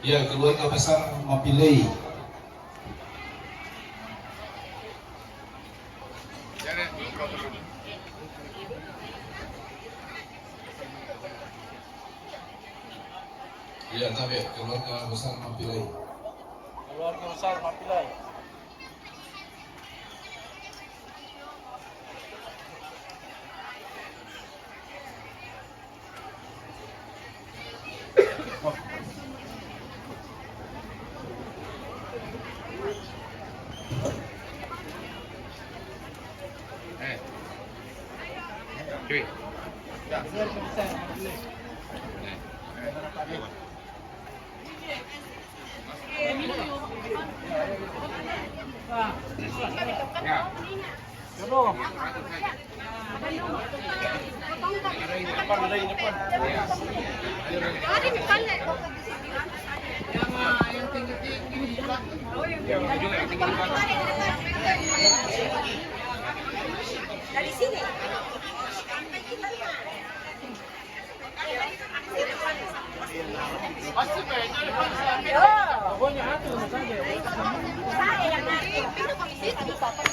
Ya, keluarga besar Mapilei. Ya, tapi keluarga besar Mapilei. Keluarga besar Mapilai. Cuy. Keluarga besar Mapilai. Ya. Depan, depan. Yang tinggi-tinggi di belakang. Yang tinggi di belakang. Dari sini. Pasti banyak depan. Pokoknya atu saja. Saya yang naik. Pintu kami situ Bapak.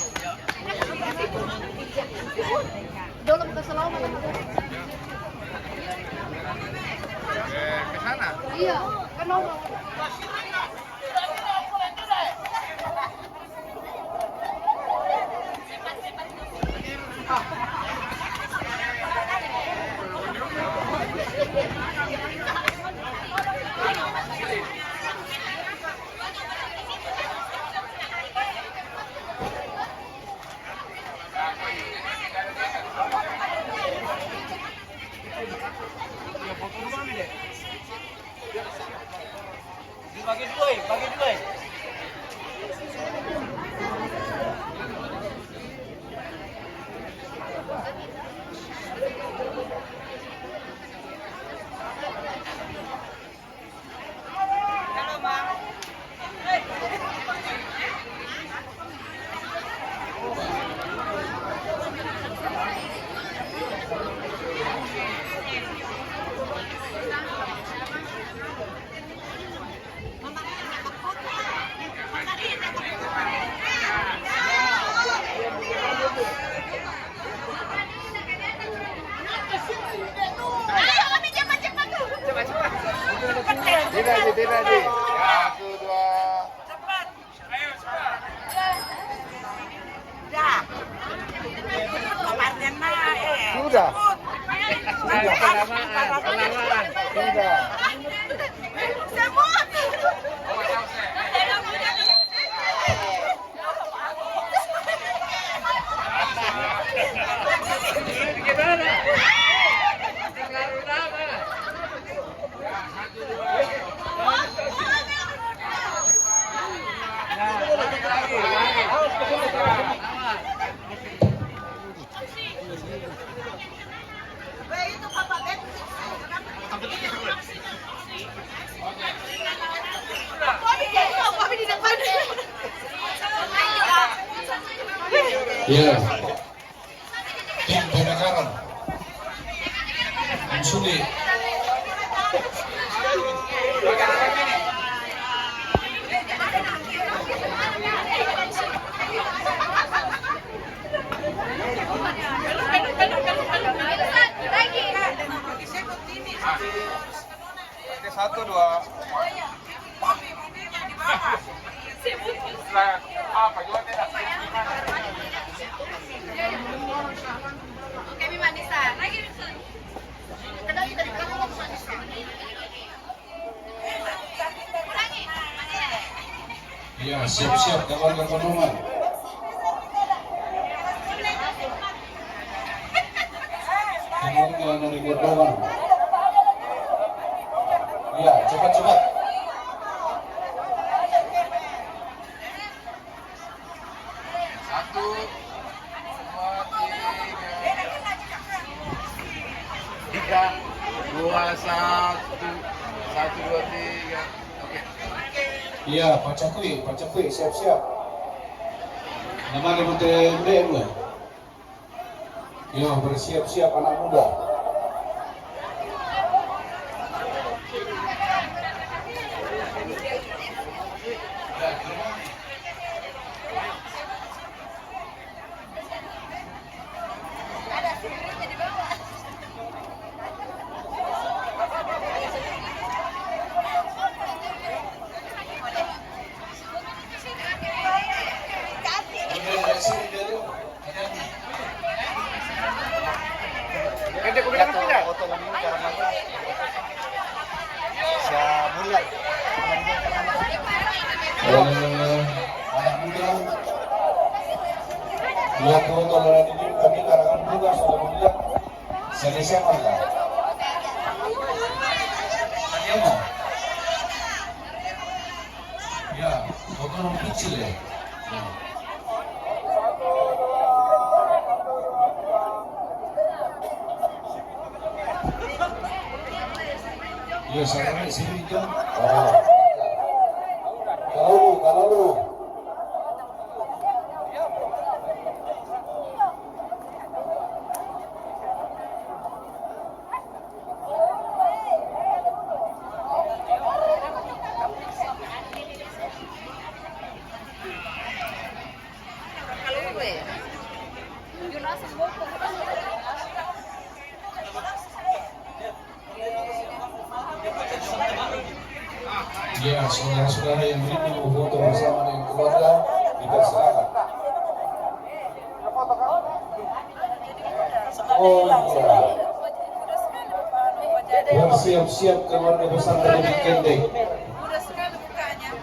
Dulu bukan selalu Ke sana. Iya, kan mau. Bagi dua. Tidak. Satu, dua. Cepat. Dah. Partner mah Sudah. Penamaan. Sudah. Semut. Gimana? Terlalu lama. Itu Papa Ben. Papi di depan. Ya, tim Penakaran. Ansuli. Satu, dua. Apa juga tidak? Oke, Mima Nisa. Lagi Kedai kita di belakang. Ya, siap-siap keluarga Penuman. Keluarga dari Gordowan. Ya, cepat-cepat. Satu, dua, tiga, dua, satu, dua, tiga. Oke. Ya, Pak Cakri, siap-siap. Namanya Menteri MDM. Ya, bersiap-siap anak muda. Ada spiritnya di bawah. Ganda ko bilang pila. Anak muda. Lihat foto orang ini, kami karangan juga sudah melihat selesai mana? Ya, foto orang kecil ya. Ya, saya sini kan. Oh. Kalau. Ya, saudara-saudara yang rindu foto bersama dengan keluarga dipersilakan. Oh iya. Bersiap-siap keluarga besar dari Kendeng. Mudah sekali mukanya.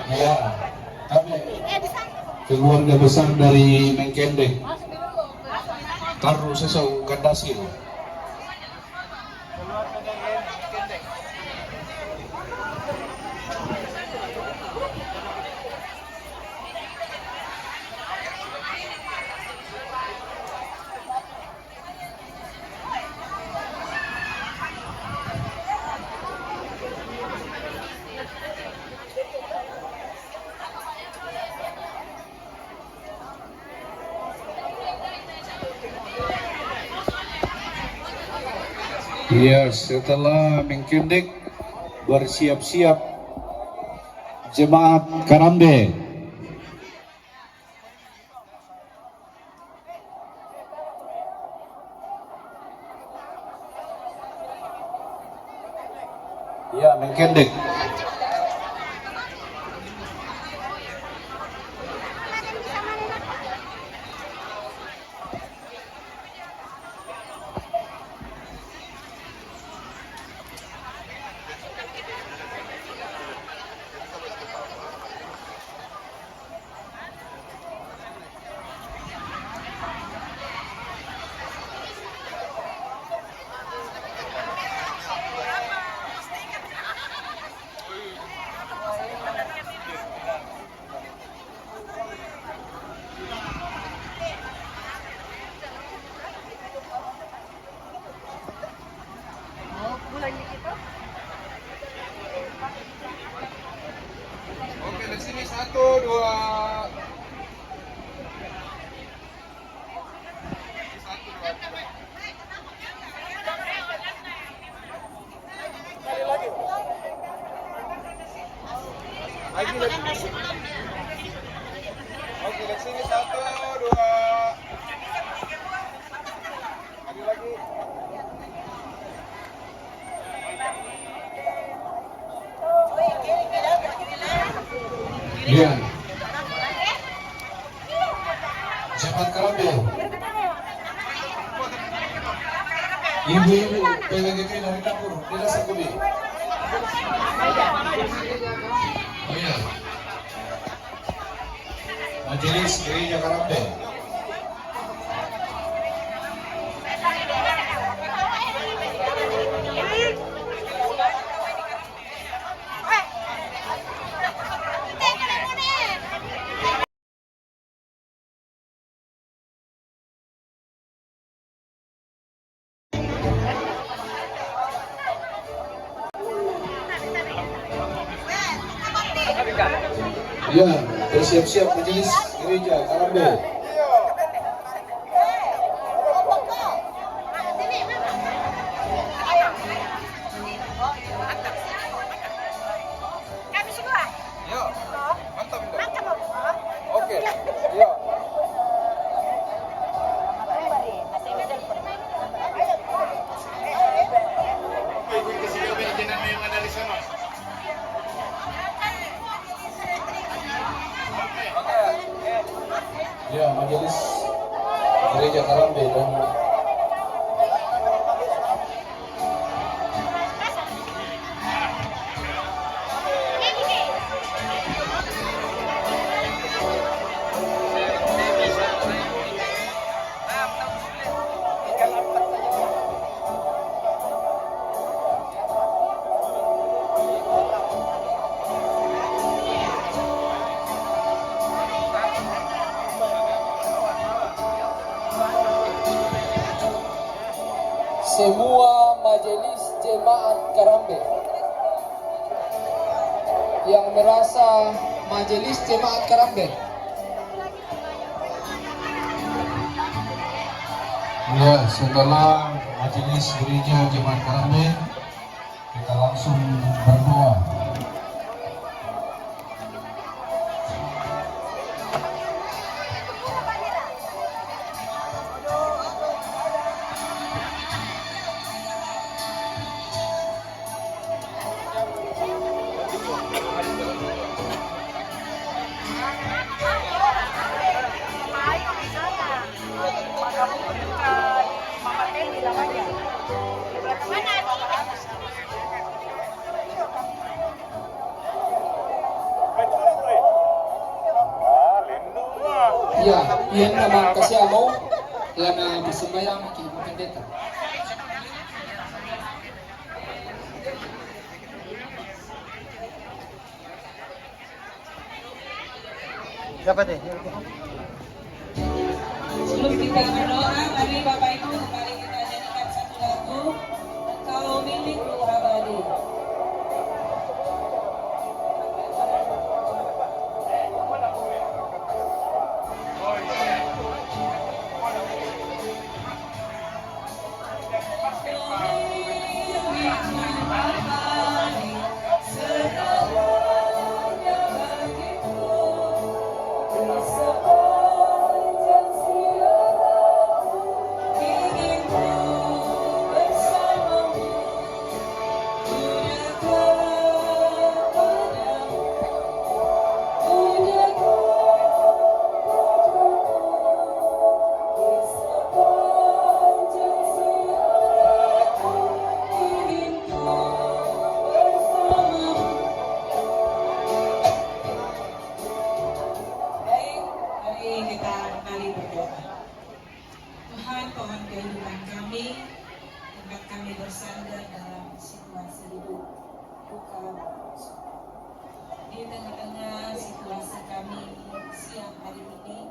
Ya, kami keluarga besar dari Mengkendeng. Taruh sesau Gandasil. Ya, setelah Mengkendek bersiap-siap jemaat Karambe. Ya, Mengkendek. Oke, di sini 1, 2. Oke, di sini 1, 2. Lagi lagi. Iya. Cepat Karambe. Ibu-ibu PWGP dari dapur, Desa Sakumi. Oh iya. Majelis Gereja Karambe. Ya, bersiap-siap majelis gereja Karambe. Kami semua. Yo, mantap itu. Mantap, Bapak. Oke, yo. Ya, majelis gereja Karambe dan semua majelis jemaat Karambe yang merasa majelis jemaat Karambe ya, setelah majelis gereja jemaat Karambe kita langsung berdoa. ya yang naman kasi amo yan na bersembayang kay pendeta. Siapa deh? Sebelum kita berdoa, mari Bapak Ibu kembali kita nyanyikan satu lagu Engkau Milikku Abadi. Tuhan kehidupan kami, tempat kami bersandar dalam situasi hidup duka. Di tengah-tengah situasi kami siang hari ini,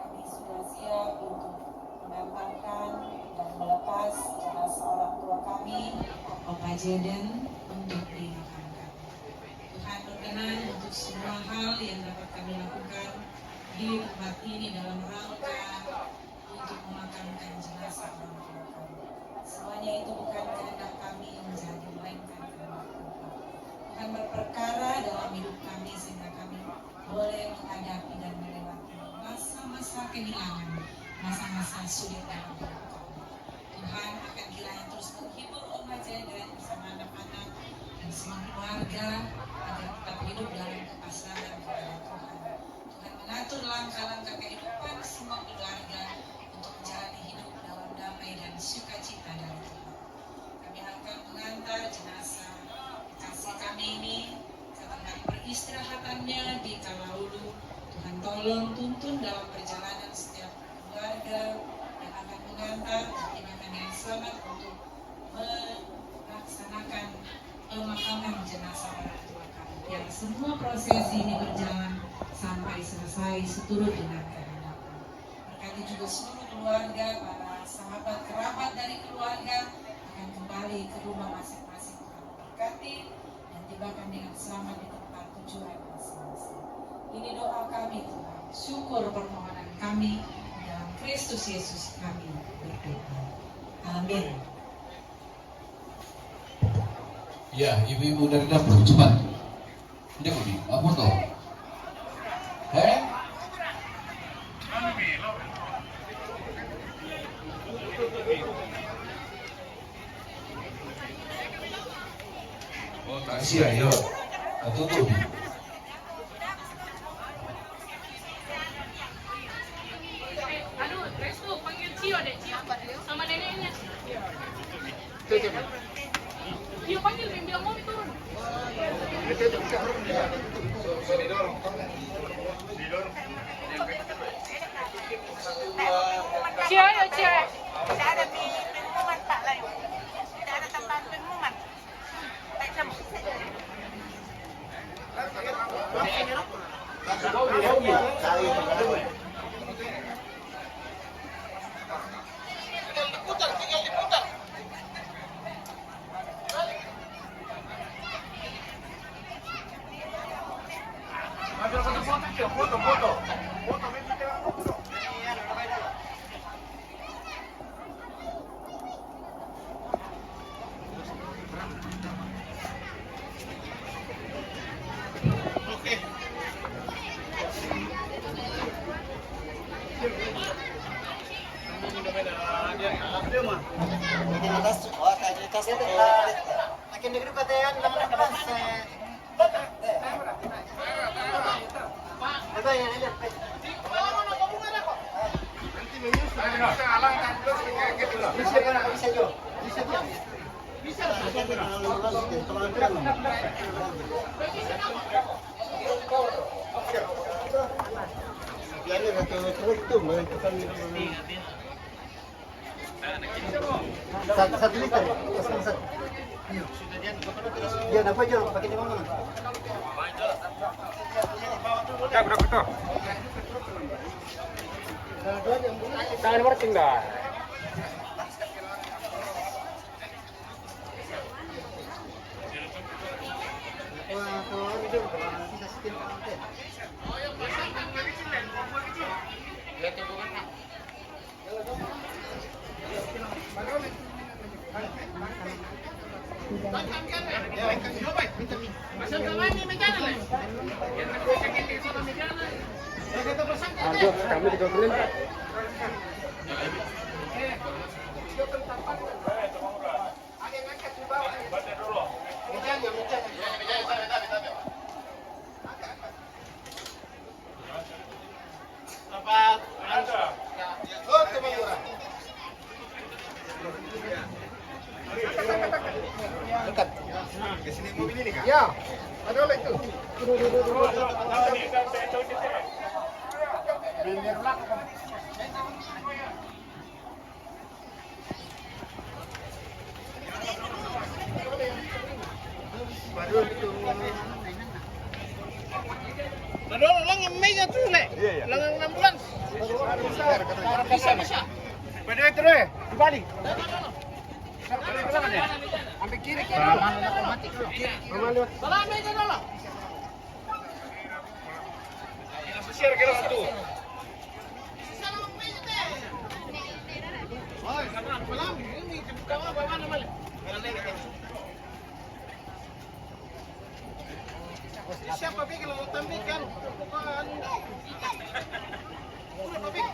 kami sudah siap untuk mengantarkan dan melepas jenazah orang tua kami, Opa Jeden, untuk dimakamkan. Tuhan berkenan untuk semua hal yang dapat kami lakukan di tempat ini dalam rangka untuk memakamkan jenazah orang tua kami. Semuanya itu bukan kehendak kami yang menjadi, melainkan kehendak Tuhan. Tuhan berperkara dalam hidup kami sehingga kami boleh menghadapi dan melewati masa-masa kehilangan, masa-masa sulit dalam hidup kami. Tuhan akan kiranya terus menghibur Oma Jeden bersama anak-anak dan semua keluarga agar tetap hidup dalam kepasrahan kepada Tuhan. Tuhan mengatur langkah-langkah kehidupan semua keluarga untuk menjalani hidup dalam damai dan sukacita dari Tuhan. Kami akan mengantar jenazah kekasih kami ini ke tempat peristirahatannya di Kalaulu. Tuhan tolong tuntun dalam perjalanan setiap keluarga yang akan mengantar dan dengan selamat untuk melaksanakan pemakaman jenazah orang tua kami. Biar semua prosesi ini berjalan sampai selesai seturut dengan kehendak. Berkati juga seluruh keluarga, para sahabat kerabat dari keluarga akan kembali ke rumah masing-masing. Tuhan berkati dan tibakan dengan selamat di tempat tujuan masing-masing. Ini doa kami Tuhan. Syukur permohonan kami dalam Kristus Yesus kami berdoa. Amin. Ya, ibu-ibu dari dapur, cepat. Ini Budi, apa tuh? Oh, kasih ya, atau tuh? Aduh, Restu panggil Cio deh, Cio sama neneknya. Cio panggil, dia bilang mau turun. Cio, ayo Cio. Tidak ada pengumuman Pak Layu. Tidak ada tambahan pengumuman. Baik sama. Satu liter, pesan satu. Dia dapat jual pakai di mana? Ya, berapa tuh? Jangan marching dah. Aduh, kami juga belum. Ke sini mobil ini kan? Ya, ada oleh itu. Aduh, lang meja tu le. Lang ambulans. Bisa. Pada itu le, dibalik. Ambil kiri. Aman otomatis. Salah meja dulu. Share kira satu. Oh, pelan. Ini kamu bagaimana mal? Siapa pikir lo tampilkan? Udah pikir.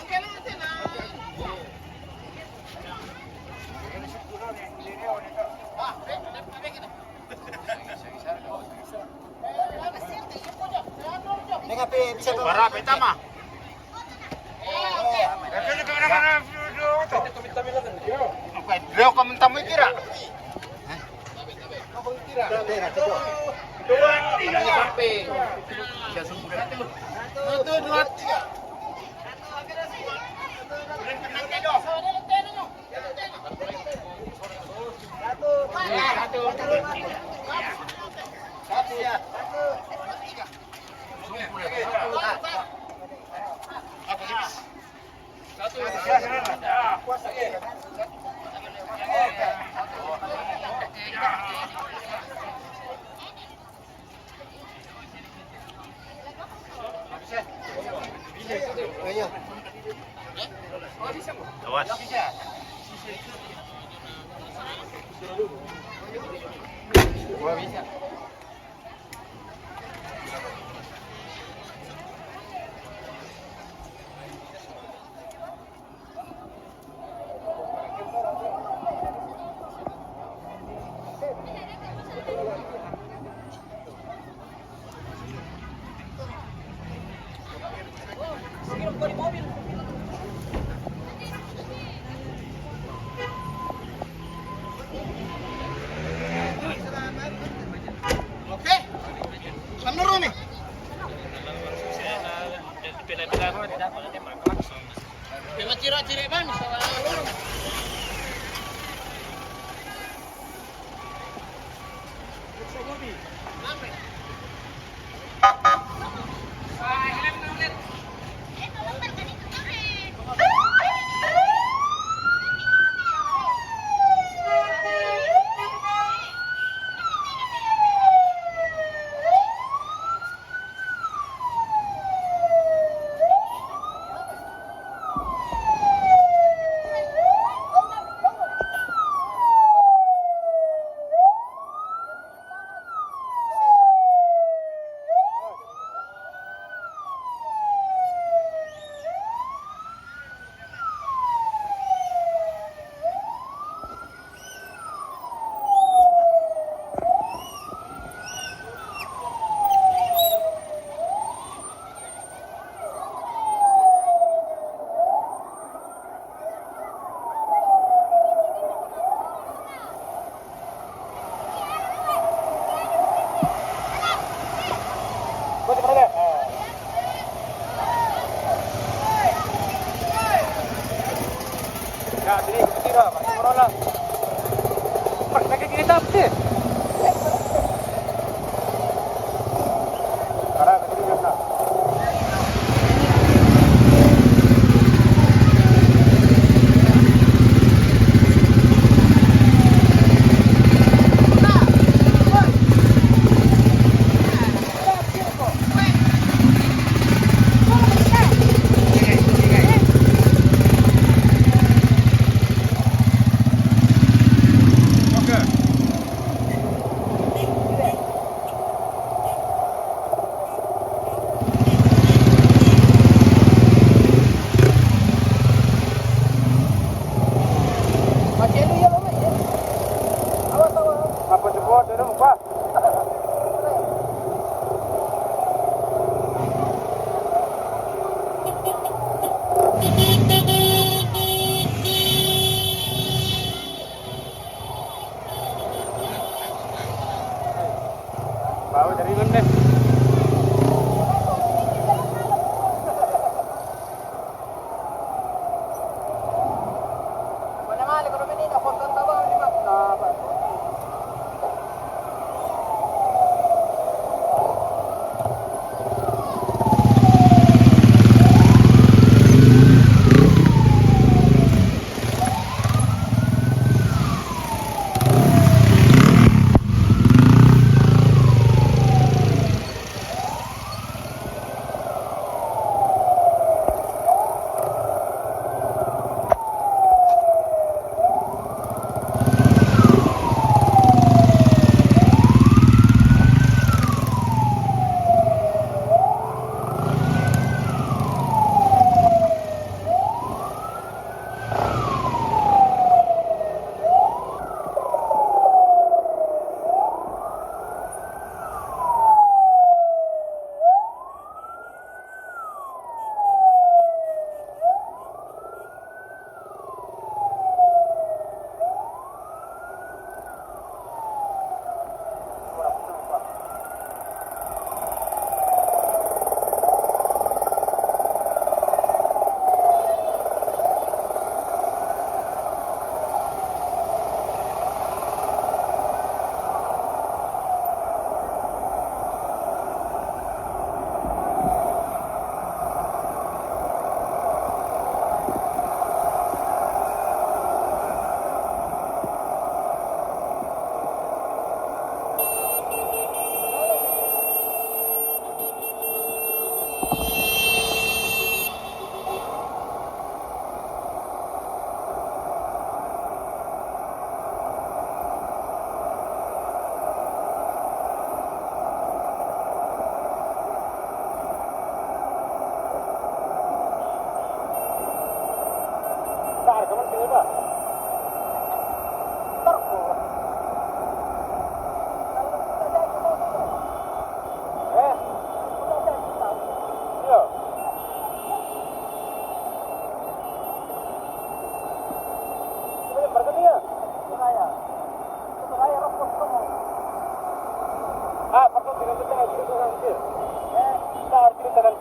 Oke lah nanti nah. Dengan bisa berapa pertama? Beliau komentar kira. Dua, tiga sampai. Satu, dua, tiga. Satu ya. Oke. Menurun nih. Bila ciri-ciri ban misalnya lurus.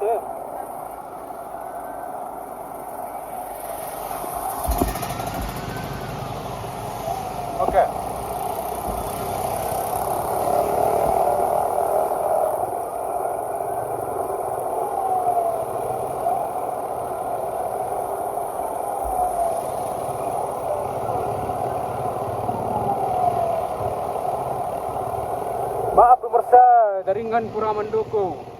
Oke. Maaf pemirsa, jaringan kurang mendukung.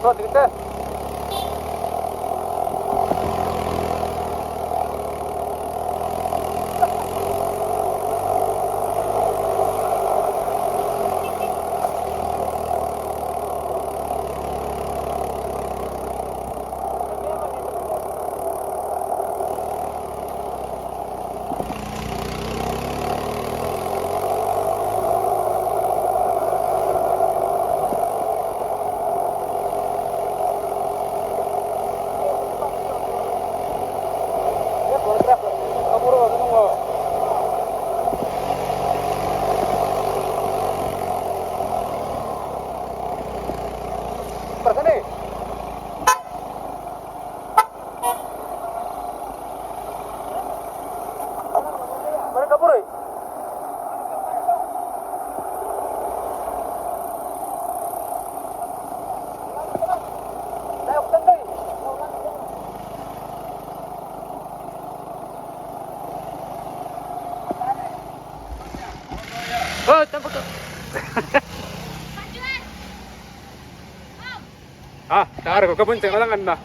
Masuk kita. Oh, tampak tu. Tak ada kau pun tengok lang anda.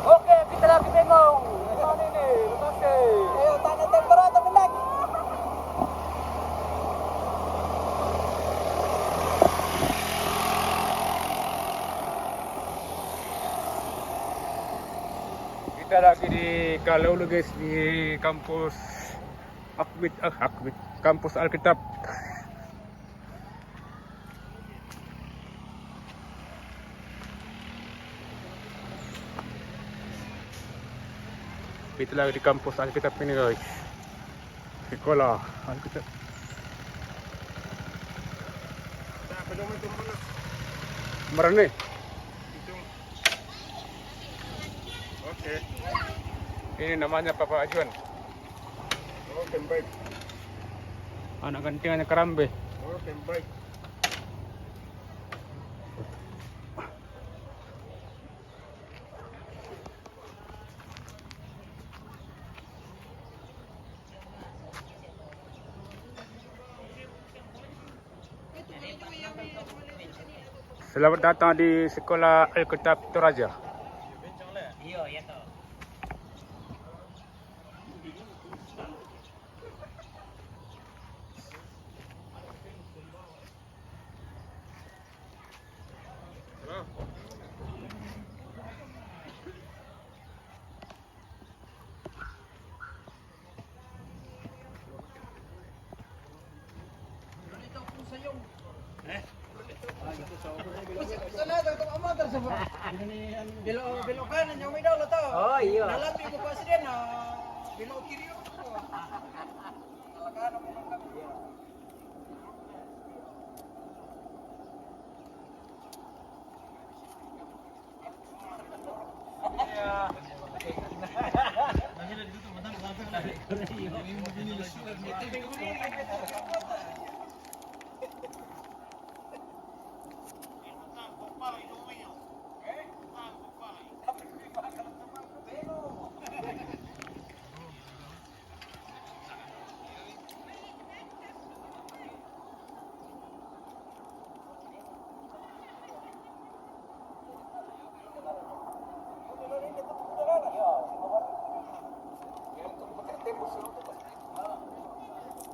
Okey, kita lagi tengok. Mana ni? Okey. Ayo, tanya tempera tapi lagi. Kita lagi di Kalau guys, di kampus kampus Alkitab. Kita lagi di kampus Alkitab ini guys. Sekolah Alkitab. Kemarin nih. Oke. Ini namanya Papa Ajuan. Oh, baik. Anak gantiannya Kerambe. Oh, baik. Selamat datang di Sekolah Alkitab Toraja. Belok kanan yang may dalo to. Oh, iya. Nalabi ko pa siya na belok kiri ko. Kanan mo lang.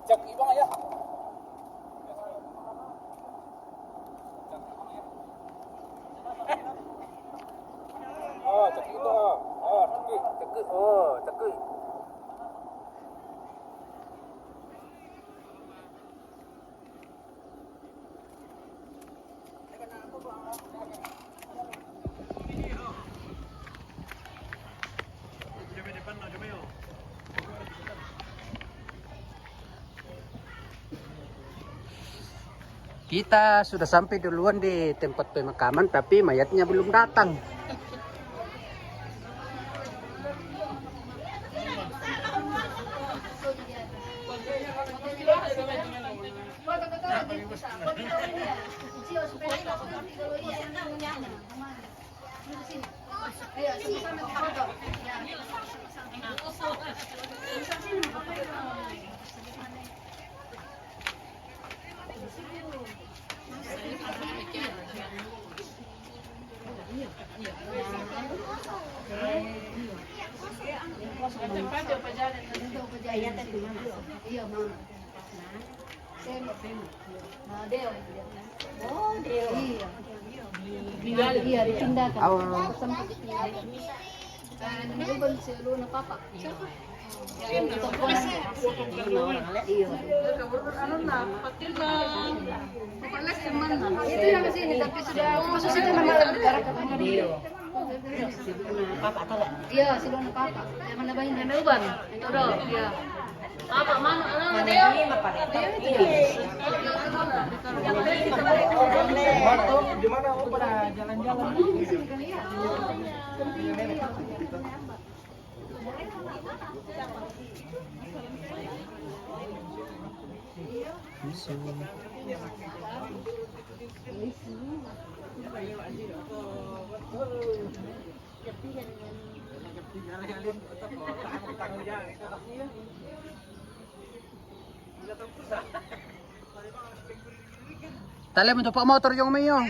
Cak ibang ya. Oh, cak itu ah. Oh, cak. Oh, cak. Kita sudah sampai duluan di tempat pemakaman, tapi mayatnya belum datang. Supaya Iya, sama-sama foto. Ya. Iya, Mama. Nah, Deo. Oh, Deo. Iya. Iya, dipindahkan. Sampai nilibon si Luna Papa. Iya. Itu yang ke sini, tapi sudah khusus itu nama negara katanya Deo. Papa tahu? Iya, si Luna Papa. Yang mana bayin yang Melbourne. Itu dong, iya. Apa mana anak Deo? Deo itu Di mana oh pada jalan-jalan? Tali mo pa motor yung may yung.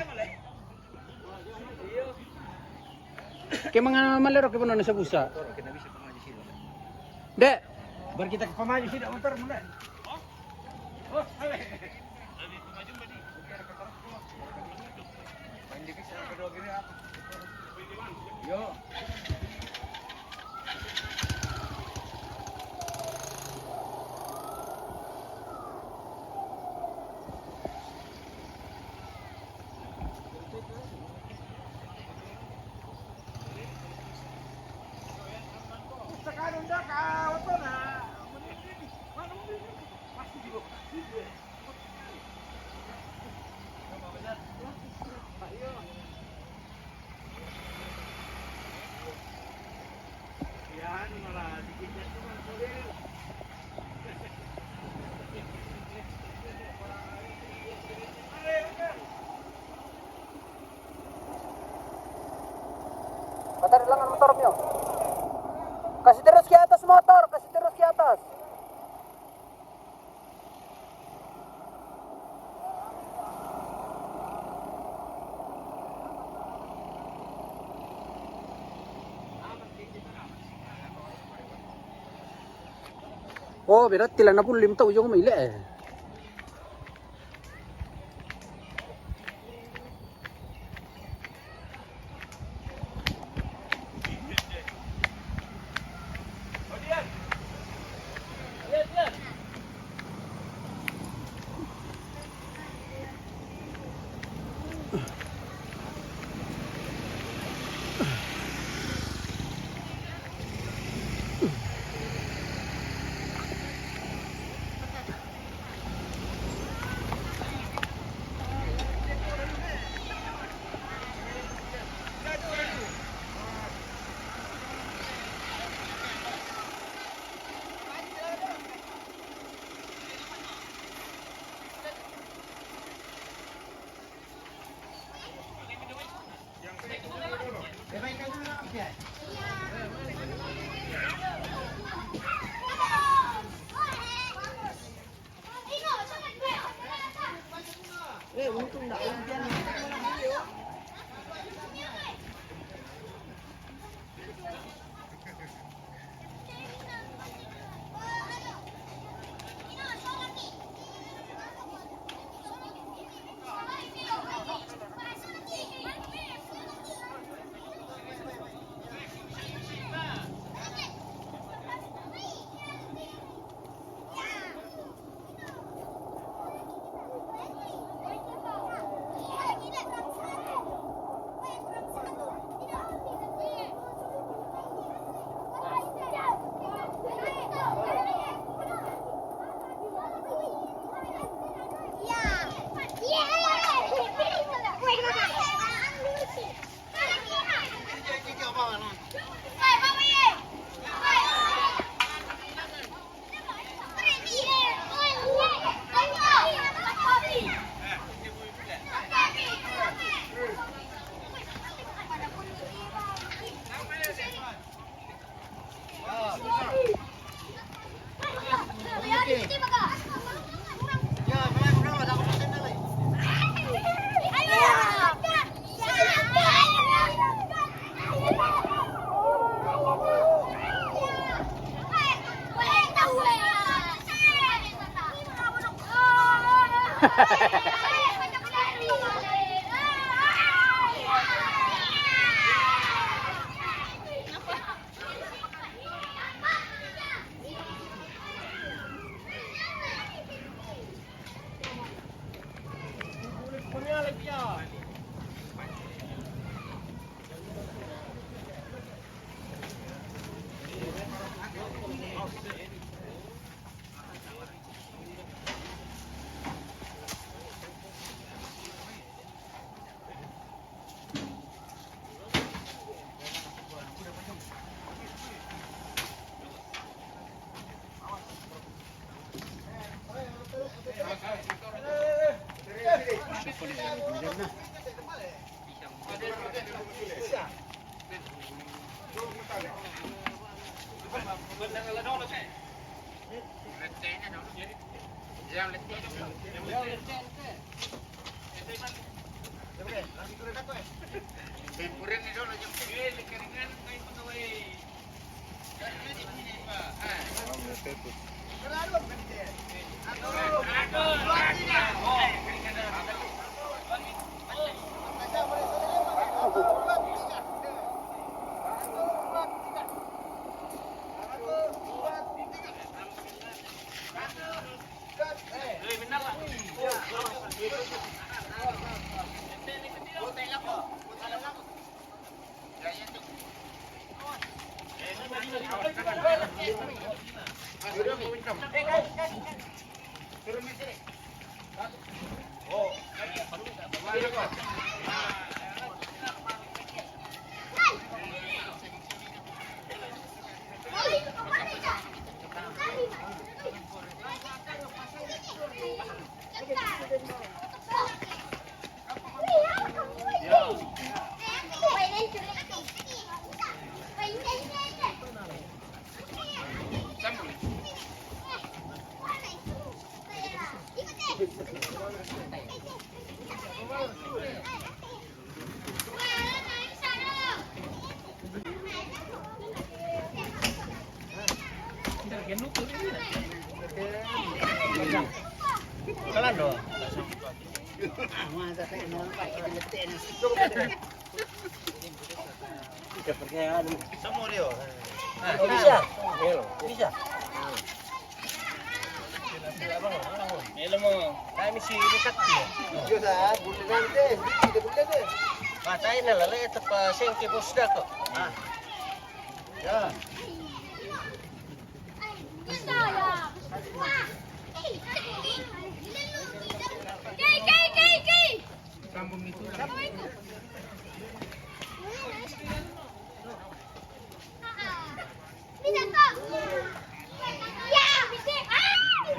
Kaya mga malero kaya mo na sa busa. De. Bar kita pamaju sih motor muna. Oh, ale. Yo. Patar lang ang motor nyo. Kasih terus ke atas motor, kasih terus ke atas. Oh, berat tila na po limtaw yung may eh.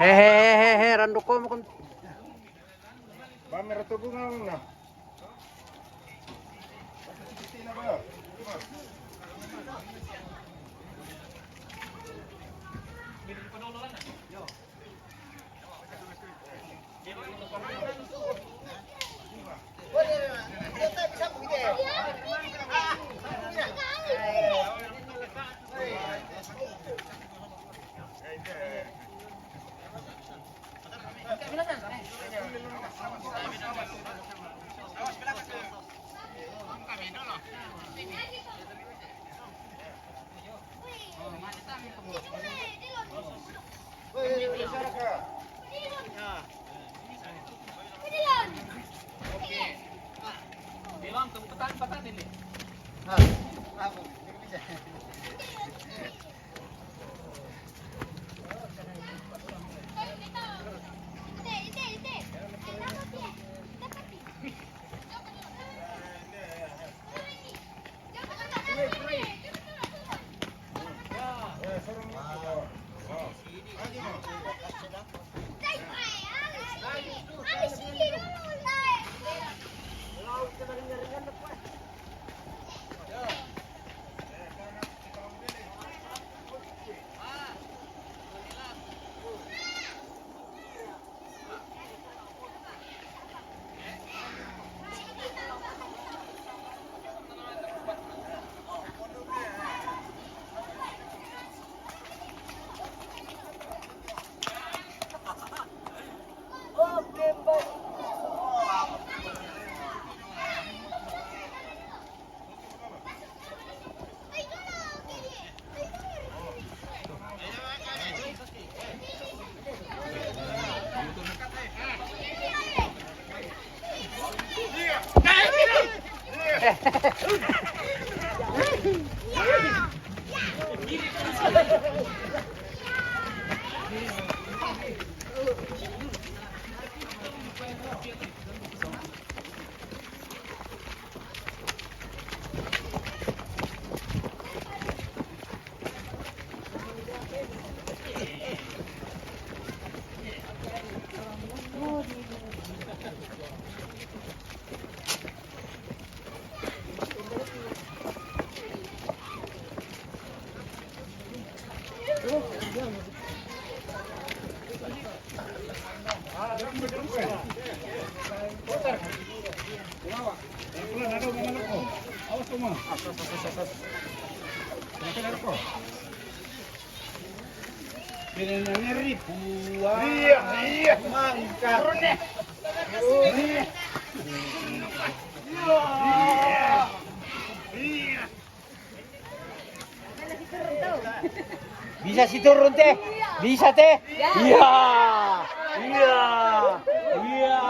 Hehehe, randuk ko mo kun. Ba meron tubo nga na. Bisa si turun teh? Bisa teh? Iya. Iya. Iya.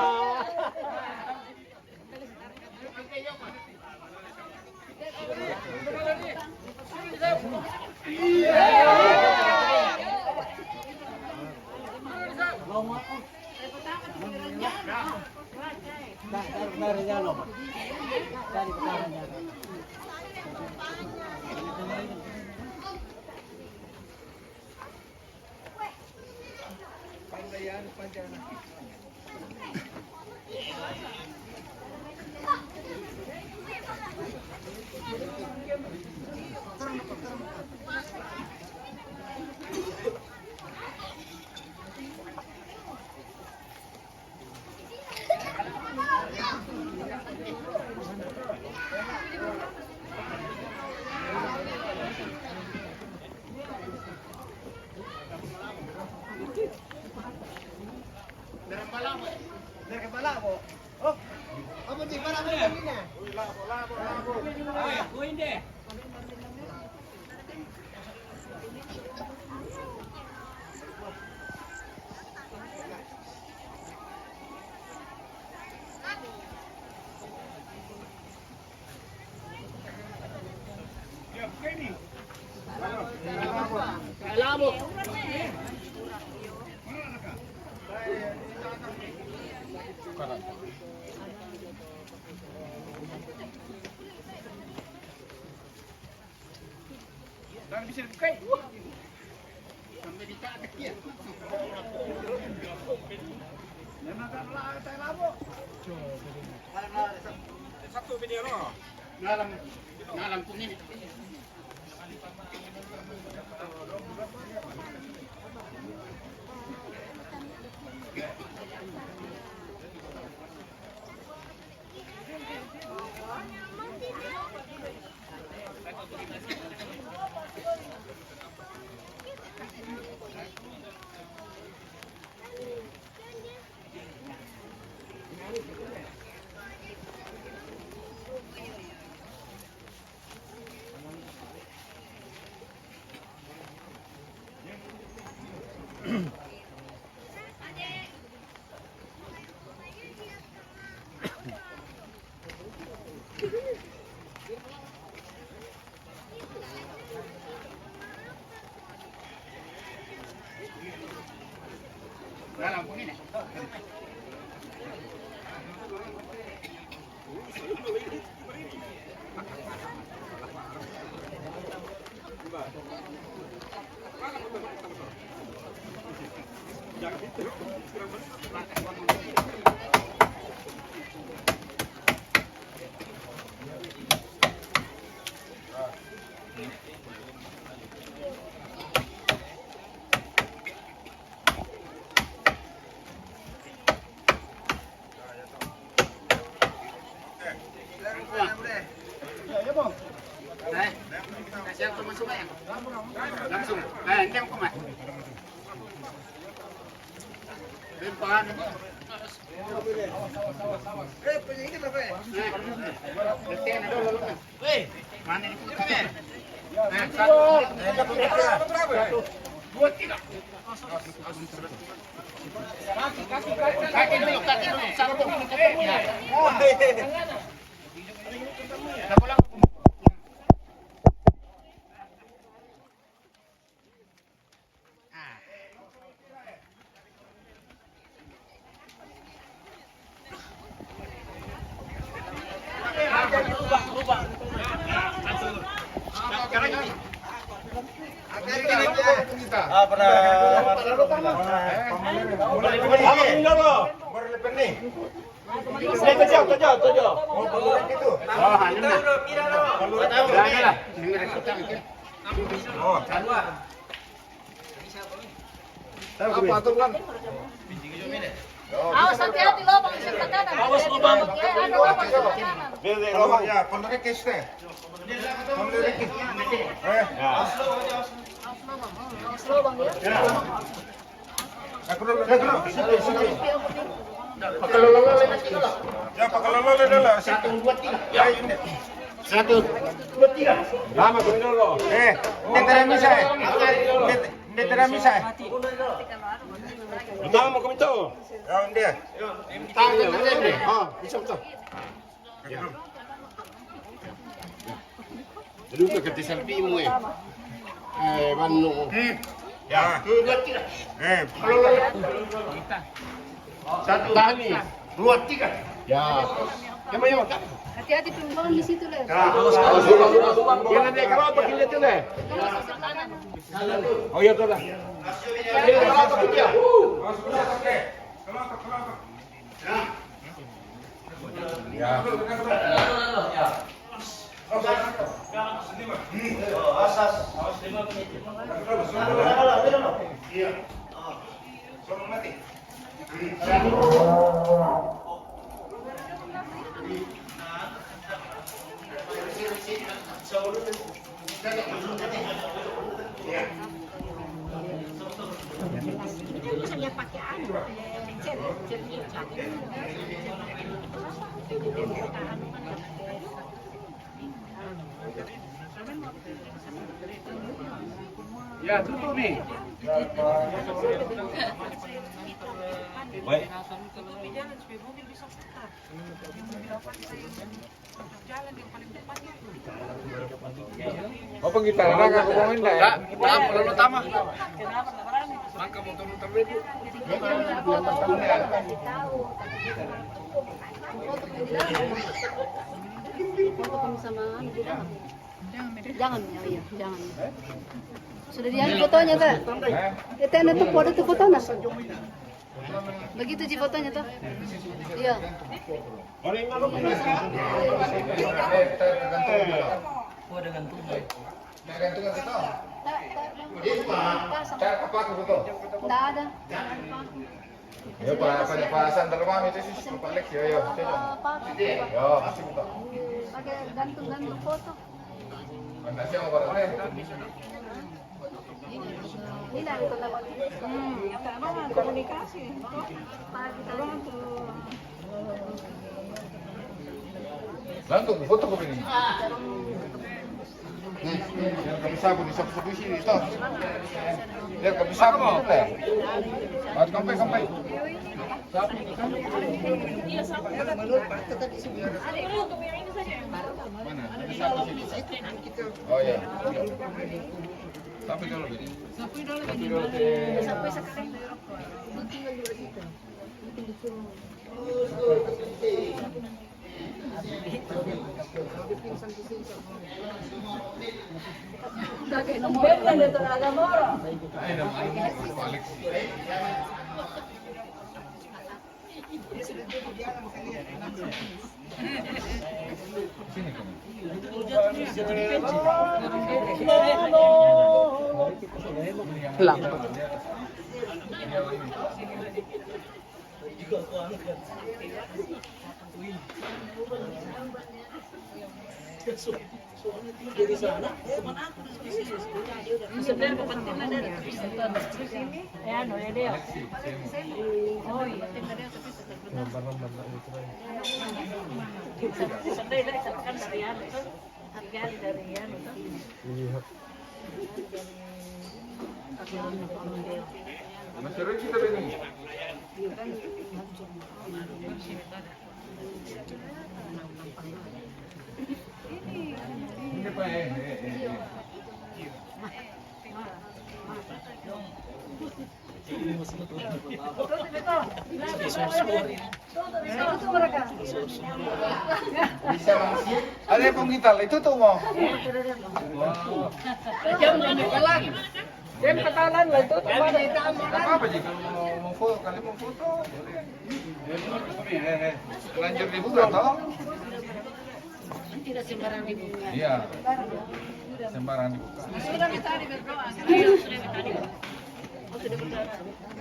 Kaki dulu. Awas hati-hati lo, bang isip kanan. Awas lo bang. Hati-hati penumpang di situ lah. Ya, tutup nih. Baik. Jalan supaya mobil bisa putar. Jalan yang paling depannya. Apa kita nggak ngomongin enggak ya? Kalau utama. Mangka motor-motor itu. Foto kami sama di dalam. Jangan, ya, iya, jangan. Sudah diambil fotonya, Teh. Itu ada tuh foto tuh fotonya. Begitu Ji fotonya tuh. Iya. Enggak ada. Ya Pak Sandra Mami itu sih Pak Lex ya ya. Ya, pasti buka. Pakai gantung foto. Mana sih mau barang Ini dari kota Komunikasi. Gantung foto ko ini. Nih, kami sabu di sabu sini, stop. Lihat kami sabu itu teh. Harus sampai. Mana? Ada sabu sini. Oh ya. Sampai dulu. Sampai sekarang. Tinggal dulu situ. Udah kayak nomor ada tuh ada nomor. Dari sana, teman aku di sini. Sebenarnya kepentingan ada di sini. Ya, no ya dia. Oh iya. Sampai dari kan dari anu tuh. Dari anu tuh. Masih ada kita ini. Ini Pak ada yang pengital itu tuh mau. Jangan jalan. Yan, patalan lang ito. Apa jika mau foto, kali mau foto? Lanjut dibuka toh? Tidak sembarang dibuka. Iya. Sembarang dibuka. Sudah minta berdoa.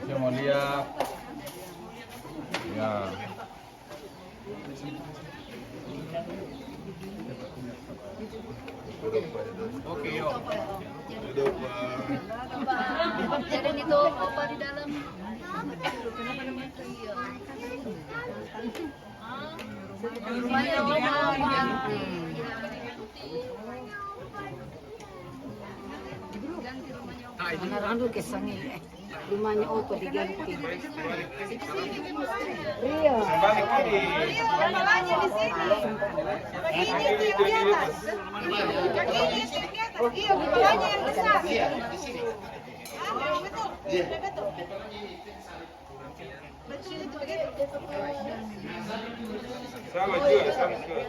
Saya mau lihat. Ya. Oke, yuk. Jadi itu apa di dalam? Rumahnya Oma diganti. Ganti rumahnya Oma. Manarando kesangi. Rumahnya Opa diganti. Balik kiri. Sama juga, sama juga.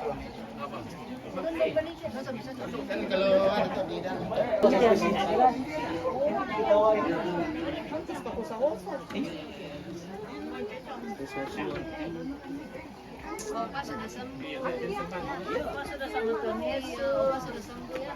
Bapak sudah sembuh. Bapak sudah sembuh. Yesus sudah sembuh ya.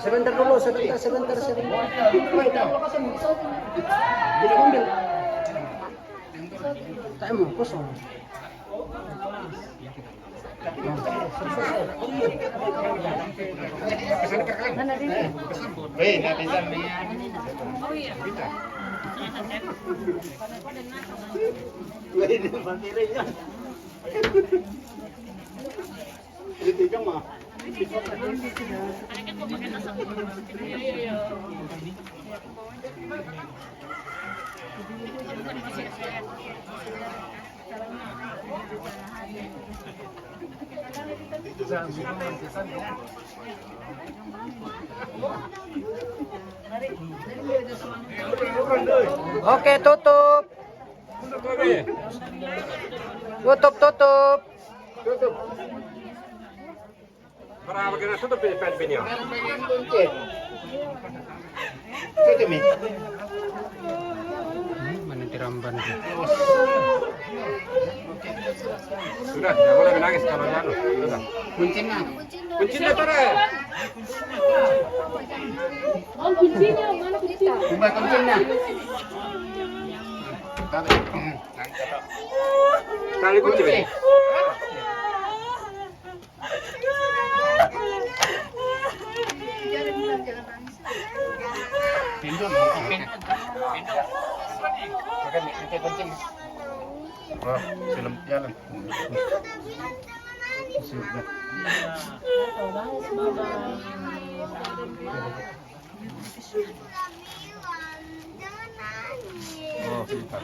Sebentar dulu, sebentar. Tidak ambil. Tak mau kosong. Oke, tutup. Tutup. Berapa kena tutup di pen-pennya? Tutup mi. Mana tiramban? Sudah, jangan boleh menangis kalau jatuh. Sudah. Kuncinya. Kuncinya tore. Oh, kuncinya mana kuncinya? Bukan kuncinya. Tali kunci. Wah, film jalan. Oh, kita.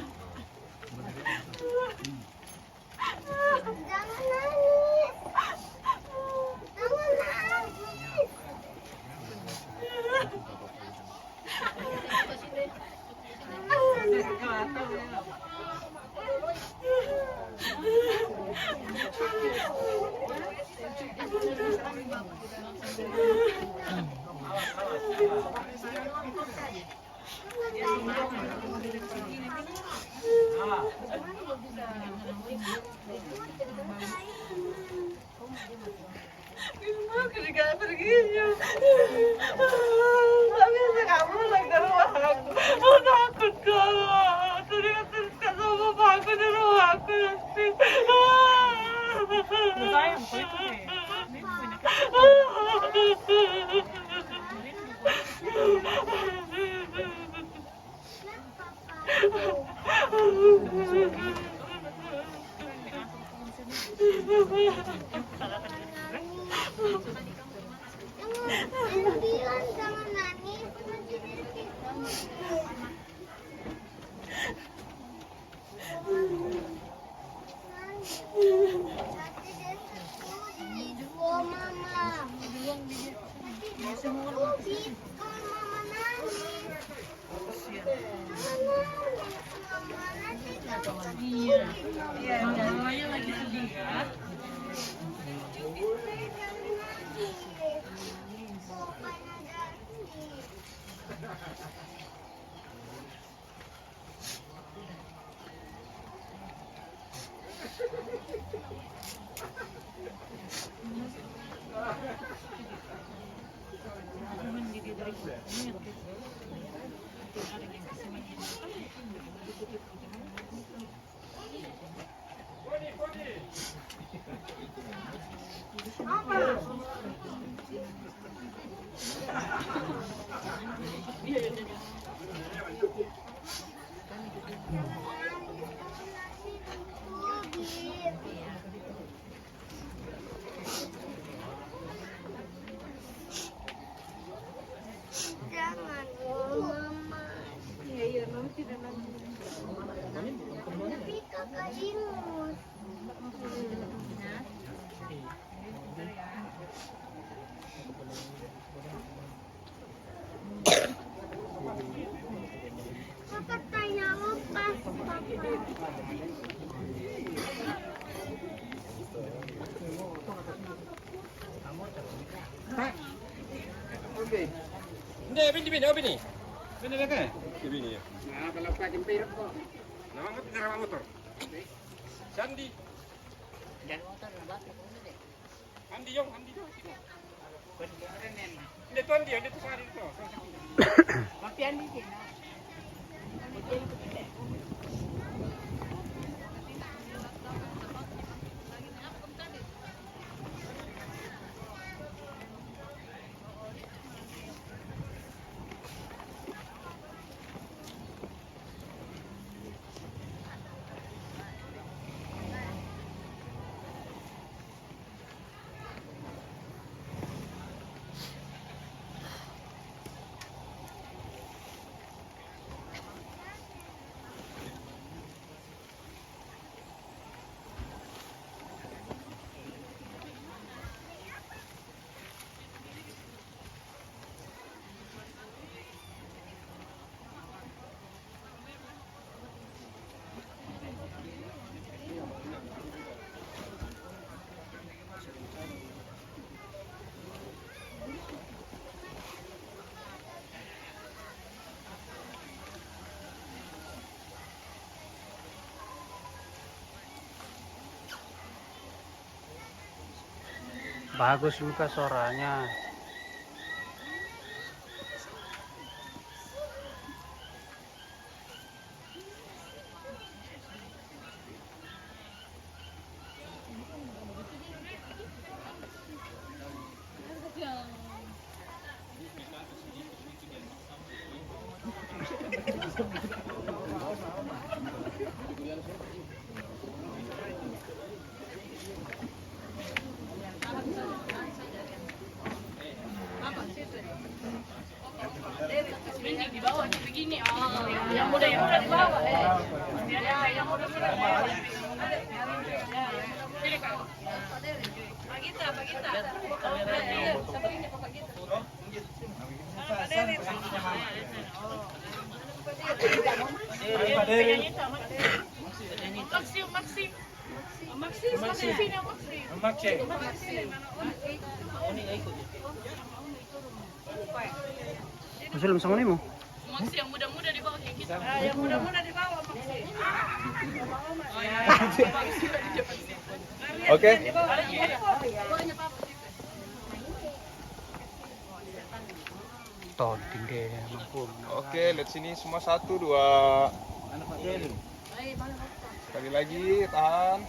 Iya. Iya, mamanya lagi sedih kan? Jangan, mama. Iya, nanti dan nanti. Tapi kakak ingus. Papa tanya lepas, papa. Hindi, bini, oh bini. Bini na ka. Bini ya. Nah, kalau pakai pirok kok. Nama mo tinara motor. Sandi. Andi yung. Hindi to Andi, hindi to sari to. Bagus juga suaranya. Mending di bawah begini. Oh, yang muda di bawah. Yang muda di bawah. Pilih kau. Pak Gita. Siapa ini Pak Gita? Masih sama nih mo? Maksi yang muda-muda di bawah kayak kita. Yang muda-muda di bawah. Oke. Toh tinggi mampun. Oke, lihat sini semua 1, 2. Sekali lagi, tahan.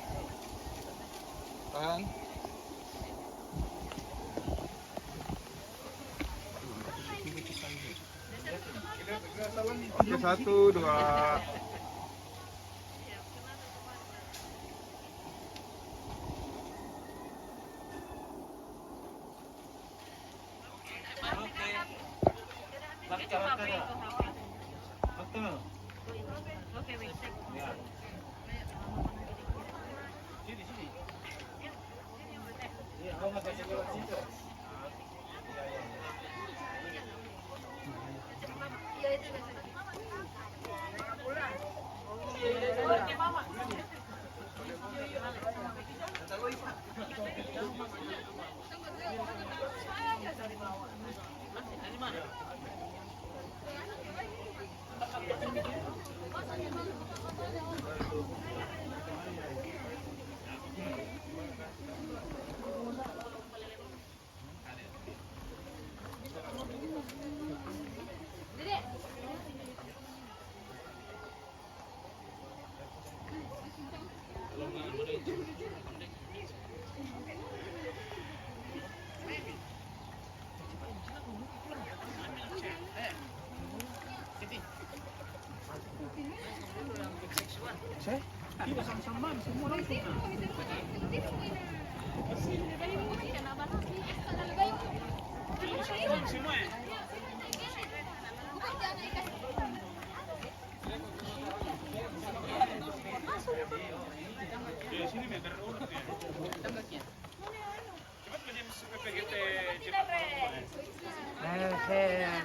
Oke, 1, 2.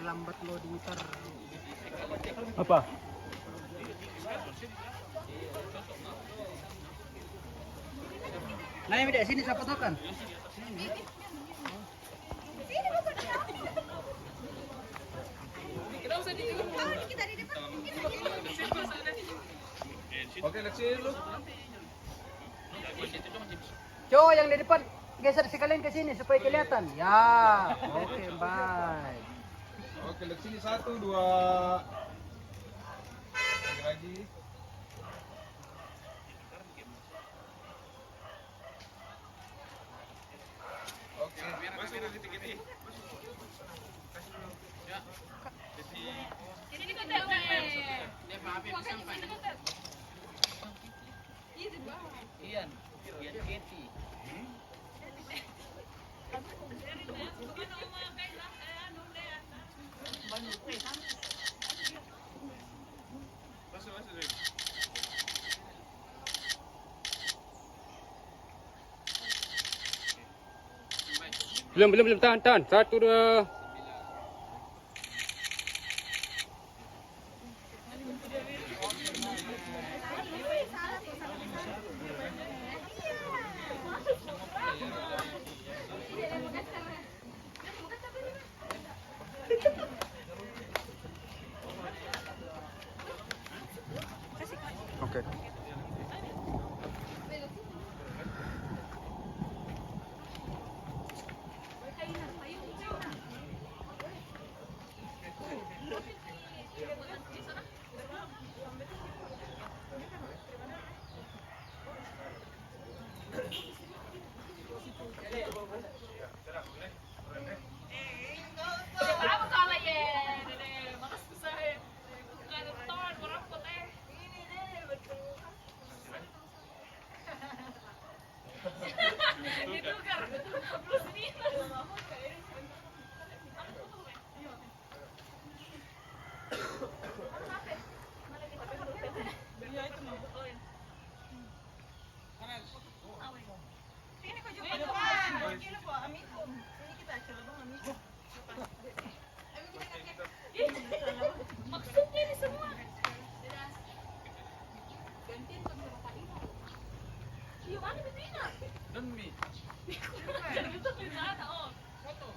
Lambat lo dimutar. Apa? Nah, yang di sini siapa tokan? Oke, let's see lu. Cowok yang di depan geser sekalian ke sini supaya kelihatan. Ya, oke, bye. Oke, let's sini 1, 2. Lagi. Oke, masuk ke titik ini. Ya. Ini di konten. Dia papi sampai. Ian Keti. Belum, tahan. 1, 2. Oke. Apa kalah ya? Makasih saya. Bukan ton merokok teh. Ini deh betul. Itu karena plus ini. Maksudnya ini semua. Gantiin ke berapa ini? Iya, mana betina? Demi. Jadi itu di sana, oh. Foto.